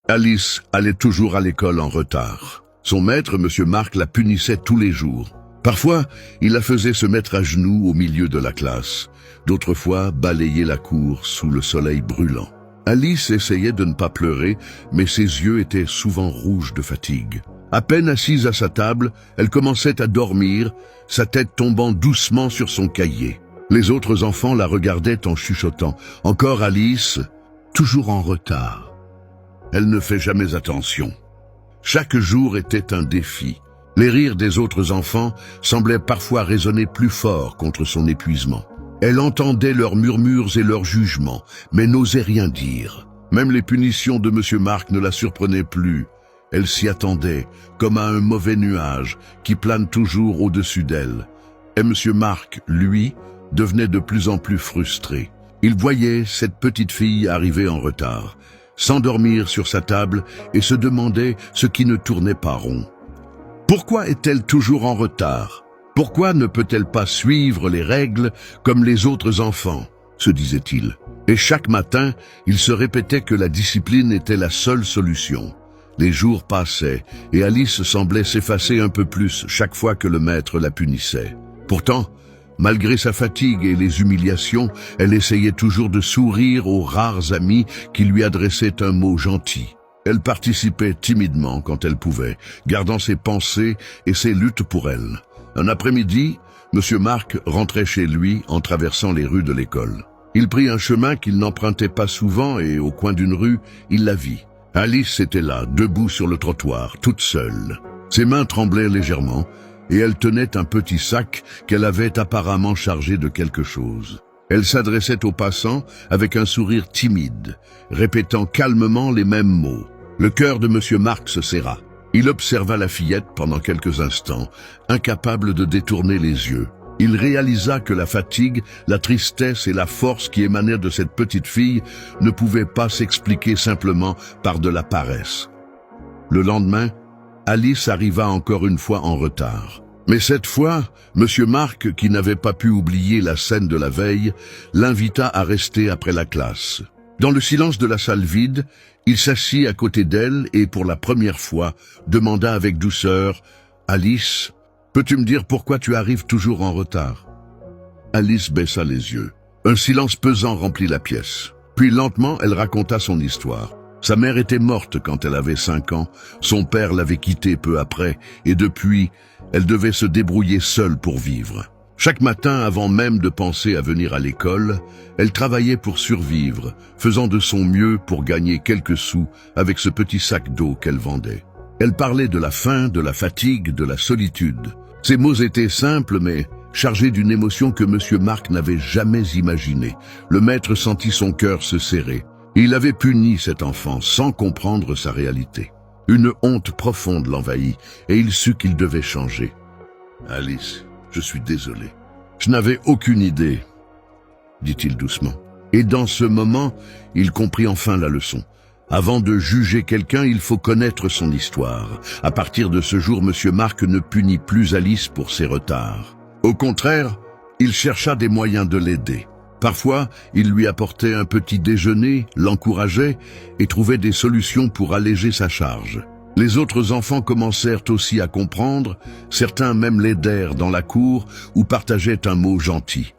Alice allait toujours à l'école en retard. Son maître, M. Mark, la punissait tous les jours. Parfois, il la faisait se mettre à genoux au milieu de la classe. D'autres fois, balayer la cour sous le soleil brûlant. Alice essayait de ne pas pleurer, mais ses yeux étaient souvent rouges de fatigue. À peine assise à sa table, elle commençait à dormir, sa tête tombant doucement sur son cahier. Les autres enfants la regardaient en chuchotant. Encore Alice, toujours en retard. Elle ne fait jamais attention. Chaque jour était un défi. Les rires des autres enfants semblaient parfois résonner plus fort contre son épuisement. Elle entendait leurs murmures et leurs jugements, mais n'osait rien dire. Même les punitions de M. Mark ne la surprenaient plus. Elle s'y attendait, comme à un mauvais nuage qui plane toujours au-dessus d'elle. Et M. Mark, lui, devenait de plus en plus frustré. Il voyait cette petite fille arriver en retard, s'endormir sur sa table et se demandait ce qui ne tournait pas rond. Pourquoi est-elle toujours en retard? Pourquoi ne peut-elle pas suivre les règles comme les autres enfants, se disait-il. Et chaque matin, il se répétait que la discipline était la seule solution. Les jours passaient et Alice semblait s'effacer un peu plus chaque fois que le maître la punissait. Pourtant, malgré sa fatigue et les humiliations, elle essayait toujours de sourire aux rares amis qui lui adressaient un mot gentil. Elle participait timidement quand elle pouvait, gardant ses pensées et ses luttes pour elle. Un après-midi, M. Mark rentrait chez lui en traversant les rues de l'école. Il prit un chemin qu'il n'empruntait pas souvent et au coin d'une rue, il la vit. Alice était là, debout sur le trottoir, toute seule. Ses mains tremblaient légèrement et elle tenait un petit sac qu'elle avait apparemment chargé de quelque chose. Elle s'adressait aux passants avec un sourire timide, répétant calmement les mêmes mots. Le cœur de M. Mark se serra. Il observa la fillette pendant quelques instants, incapable de détourner les yeux. Il réalisa que la fatigue, la tristesse et la force qui émanaient de cette petite fille ne pouvaient pas s'expliquer simplement par de la paresse. Le lendemain, Alice arriva encore une fois en retard. Mais cette fois, M. Mark, qui n'avait pas pu oublier la scène de la veille, l'invita à rester après la classe. Dans le silence de la salle vide, il s'assit à côté d'elle et pour la première fois demanda avec douceur « Alice, peux-tu me dire pourquoi tu arrives toujours en retard ?» Alice baissa les yeux. Un silence pesant remplit la pièce. Puis lentement, elle raconta son histoire. Sa mère était morte quand elle avait 5 ans, son père l'avait quittée peu après, et depuis, elle devait se débrouiller seule pour vivre. Chaque matin, avant même de penser à venir à l'école, elle travaillait pour survivre, faisant de son mieux pour gagner quelques sous avec ce petit sac d'eau qu'elle vendait. Elle parlait de la faim, de la fatigue, de la solitude. Ces mots étaient simples, mais chargés d'une émotion que M. Mark n'avait jamais imaginée. Le maître sentit son cœur se serrer. Il avait puni cet enfant sans comprendre sa réalité. Une honte profonde l'envahit et il sut qu'il devait changer. « Alice, je suis désolé. Je n'avais aucune idée, dit-il doucement. Et dans ce moment, il comprit enfin la leçon. Avant de juger quelqu'un, il faut connaître son histoire. À partir de ce jour, M. Mark ne punit plus Alice pour ses retards. Au contraire, il chercha des moyens de l'aider. Parfois, il lui apportait un petit déjeuner, l'encourageait et trouvait des solutions pour alléger sa charge. Les autres enfants commencèrent aussi à comprendre, certains même l'aidèrent dans la cour ou partageaient un mot gentil.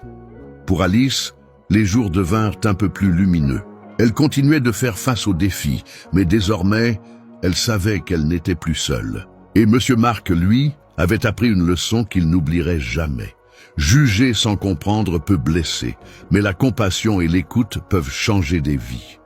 Pour Alice, les jours devinrent un peu plus lumineux. Elle continuait de faire face aux défis, mais désormais, elle savait qu'elle n'était plus seule. Et M. Mark, lui, avait appris une leçon qu'il n'oublierait jamais. Juger sans comprendre peut blesser, mais la compassion et l'écoute peuvent changer des vies.